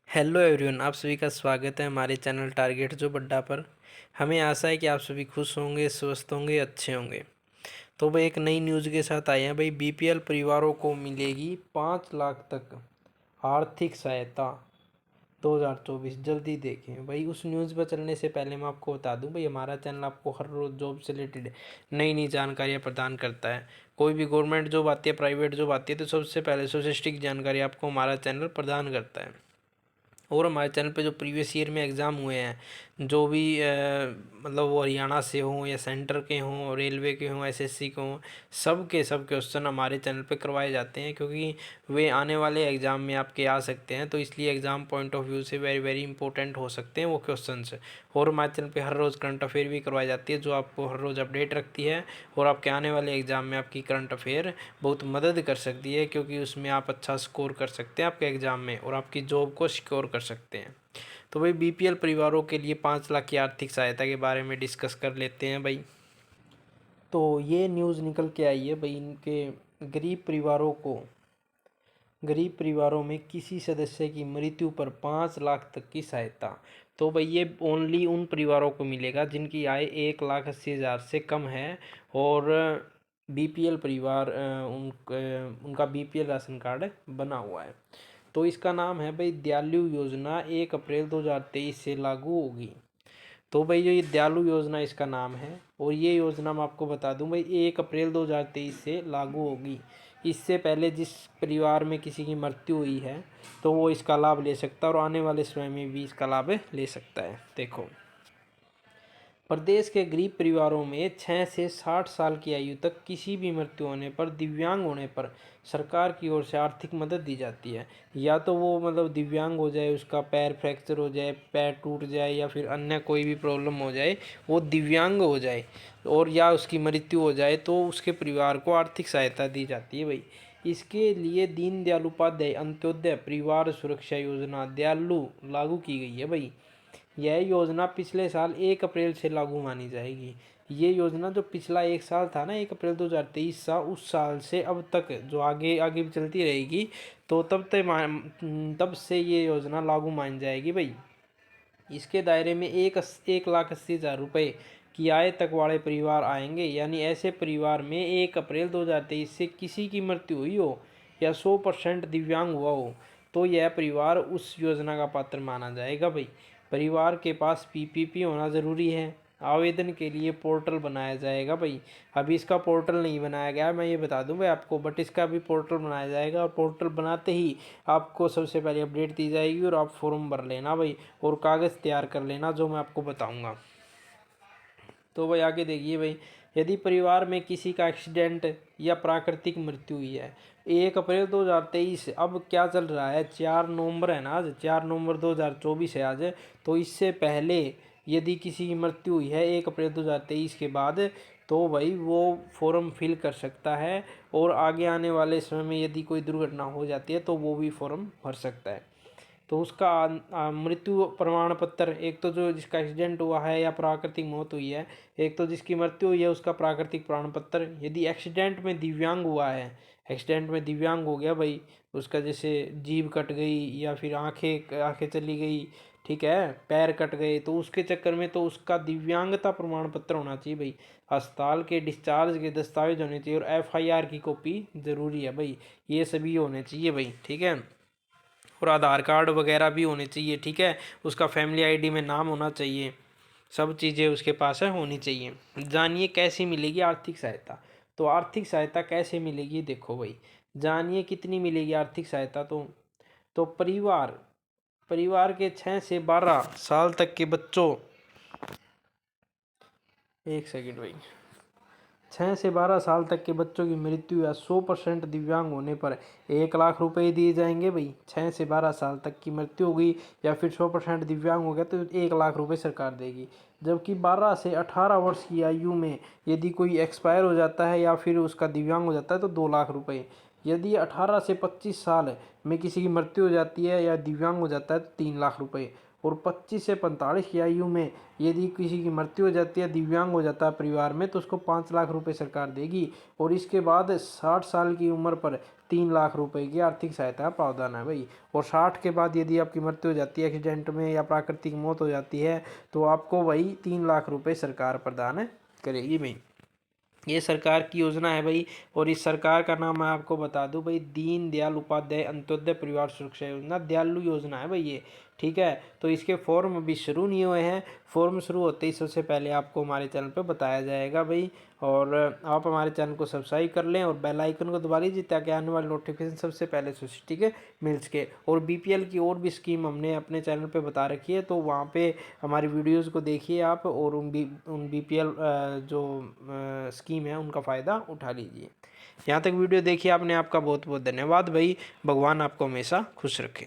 Hello everyone, आप सभी का स्वागत है हमारे चैनल टारगेट जो बड्डा पर। हमें आशा है कि आप सभी खुश होंगे, स्वस्थ होंगे, अच्छे होंगे। तो भाई एक नई न्यूज़ के साथ आए हैं भाई। बीपीएल परिवारों को मिलेगी 5 लाख तक आर्थिक सहायता 2024। जल्दी देखें भाई। उस न्यूज़ पर चलने से पहले मैं आपको बता दूं भाई, हमारा चैनल आपको हर रोज़ जॉब से रिलेटेड नई नई जानकारियाँ प्रदान करता है। कोई भी गवर्नमेंट जॉब आती है, प्राइवेट जॉब आती है, तो सबसे पहले सबसे स्ट्रिक्ट जानकारी आपको हमारा चैनल प्रदान करता है। और हमारे चैनल पे जो प्रीवियस ईयर में एग्ज़ाम हुए हैं, जो भी मतलब वो हरियाणा से हों या सेंटर के हों, रेलवे के हों, एसएससी के हों, सब क्वेश्चन हमारे चैनल पे करवाए जाते हैं, क्योंकि वे आने वाले एग्ज़ाम में आपके आ सकते हैं। तो इसलिए एग्ज़ाम पॉइंट ऑफ व्यू से वेरी वेरी इंपॉर्टेंट हो सकते हैं वो क्वेश्चन। और हमारे चैनल पे हर रोज़ करंट अफेयर भी करवाई जाती है, जो आपको हर रोज़ अपडेट रखती है और आपके आने वाले एग्ज़ाम में आपकी करंट अफेयर बहुत मदद कर सकती है, क्योंकि उसमें आप अच्छा स्कोर कर सकते हैं आपके एग्ज़ाम में और आपकी जॉब को सिक्योर कर सकते हैं। तो भाई बीपीएल परिवारों के लिए 5 लाख की आर्थिक सहायता के बारे में डिस्कस कर लेते हैं भाई। तो ये न्यूज़ निकल के आई है भाई, इनके गरीब परिवारों में किसी सदस्य की मृत्यु पर 5 लाख तक की सहायता। तो भाई ये ओनली उन परिवारों को मिलेगा जिनकी आय 1,80,000 से कम है और बीपीएल परिवार उनका बीपीएल राशन कार्ड बना हुआ है। तो इसका नाम है भाई दयालु योजना, 1 अप्रैल 2023 से लागू होगी। तो भाई जो ये दयालु योजना इसका नाम है, और ये योजना मैं आपको बता दूं भाई 1 अप्रैल 2023 से लागू होगी। इससे पहले जिस परिवार में किसी की मृत्यु हुई है तो वो इसका लाभ ले सकता है और आने वाले समय में भी इसका लाभ ले सकता है। देखो, प्रदेश के गरीब परिवारों में 6 से 60 साल की आयु तक किसी भी मृत्यु होने पर, दिव्यांग होने पर सरकार की ओर से आर्थिक मदद दी जाती है। या तो वो मतलब दिव्यांग हो जाए, उसका पैर फ्रैक्चर हो जाए, पैर टूट जाए, या फिर अन्य कोई भी प्रॉब्लम हो जाए, वो दिव्यांग हो जाए और या उसकी मृत्यु हो जाए, तो उसके परिवार को आर्थिक सहायता दी जाती है भाई। इसके लिए दीनदयाल उपाध्याय अंत्योदय परिवार सुरक्षा योजना दयालु लागू की गई है भाई। यह योजना पिछले साल 1 अप्रैल से लागू मानी जाएगी। ये योजना जो पिछला एक साल था ना, 1 अप्रैल 2023 सा, उस साल से अब तक जो आगे आगे भी चलती रहेगी, तो तब से ये योजना लागू मानी जाएगी भाई। इसके दायरे में 1,80,000 रुपये की आय तक वाले परिवार आएंगे। यानी ऐसे परिवार में 1 अप्रैल 2023 से किसी की मृत्यु हुई हो या 100% दिव्यांग हुआ हो, तो यह परिवार उस योजना का पात्र माना जाएगा भाई। परिवार के पास पीपीपी होना ज़रूरी है। आवेदन के लिए पोर्टल बनाया जाएगा भाई। अभी इसका पोर्टल नहीं बनाया गया, मैं ये बता दूं भाई आपको, बट इसका भी पोर्टल बनाया जाएगा और पोर्टल बनाते ही आपको सबसे पहले अपडेट दी जाएगी और आप फॉर्म भर लेना भाई और कागज़ तैयार कर लेना, जो मैं आपको बताऊंगा। तो भाई आगे देखिए भाई, यदि परिवार में किसी का एक्सीडेंट या प्राकृतिक मृत्यु हुई है 1 अप्रैल 2023, अब क्या चल रहा है, 4 नवंबर है ना, आज 4 नवंबर 2024 है आज। तो इससे पहले यदि किसी की मृत्यु हुई है 1 अप्रैल 2023 के बाद, तो भाई वो फॉर्म फिल कर सकता है और आगे आने वाले समय में यदि कोई दुर्घटना हो जाती है तो वो भी फॉर्म भर सकता है। तो उसका मृत्यु प्रमाण पत्र, एक तो जो जिसका एक्सीडेंट हुआ है या प्राकृतिक मौत हुई है, एक तो जिसकी मृत्यु हुई है उसका प्राकृतिक प्रमाण पत्र। यदि एक्सीडेंट में दिव्यांग हुआ है, एक्सीडेंट में दिव्यांग हो गया भाई, उसका जैसे जीभ कट गई या फिर आंखें आंखें चली गई, ठीक है, पैर कट गए, तो उसके चक्कर में तो उसका दिव्यांगता प्रमाण पत्र होना चाहिए भाई। अस्पताल के डिस्चार्ज के दस्तावेज होने चाहिए और एफआईआर की कॉपी ज़रूरी है भाई। ये सभी होने चाहिए भाई, ठीक है। और आधार कार्ड वगैरह भी होने चाहिए, ठीक है। उसका फैमिली आईडी में नाम होना चाहिए, सब चीज़ें उसके पास है होनी चाहिए। जानिए कैसे मिलेगी आर्थिक सहायता। तो आर्थिक सहायता कैसे मिलेगी, देखो भाई, जानिए कितनी मिलेगी आर्थिक सहायता। तो परिवार परिवार के 6 से 12 साल तक के बच्चों, एक सेकंड भाई, 6 से 12 साल तक के बच्चों की मृत्यु या 100% दिव्यांग होने पर 1 लाख रुपए दिए जाएंगे भाई। 6 से 12 साल तक की मृत्यु होगी या फिर 100% दिव्यांग हो गया तो 1 लाख रुपए सरकार देगी। जबकि 12 से 18 वर्ष की आयु में यदि कोई एक्सपायर हो जाता है या फिर उसका दिव्यांग हो जाता है तो 2 लाख रुपए। यदि 18 से 25 साल में किसी की मृत्यु हो जाती है या दिव्यांग हो जाता है तो 3 लाख रुपए। और 25 से 45 की आयु में यदि किसी की मृत्यु हो जाती है, दिव्यांग हो जाता है परिवार में, तो उसको 5 लाख रुपए सरकार देगी। और इसके बाद 60 साल की उम्र पर 3 लाख रुपए की आर्थिक सहायता का प्रावधान है भाई। और 60 के बाद यदि आपकी मृत्यु हो जाती है एक्सीडेंट में या प्राकृतिक मौत हो जाती है तो आपको वही 3 लाख रुपए सरकार प्रदान करेगी भाई। ये सरकार की योजना है भाई। और इस सरकार का नाम मैं आपको बता दूं भाई, दीन दयाल उपाध्याय अंत्योदय परिवार सुरक्षा योजना, दयालु योजना है भाई ये। ठीक है, तो इसके फॉर्म अभी शुरू नहीं हुए हैं। फॉर्म शुरू होते ही सबसे पहले आपको हमारे चैनल पे बताया जाएगा भाई। और आप हमारे चैनल को सब्सक्राइब कर लें और बेल आइकन को दबा लीजिए ताकि आने वाले नोटिफिकेशन सबसे पहले सोसाइटी के मिल सके। और बीपीएल की और भी स्कीम हमने अपने चैनल पे बता रखी है, तो वहाँ पे हमारी वीडियोस को देखिए आप और उन बीपीएल जो स्कीम है उनका फ़ायदा उठा लीजिए। यहाँ तक वीडियो देखिए आपने, आपका बहुत बहुत धन्यवाद भाई। भगवान आपको हमेशा खुश रखे।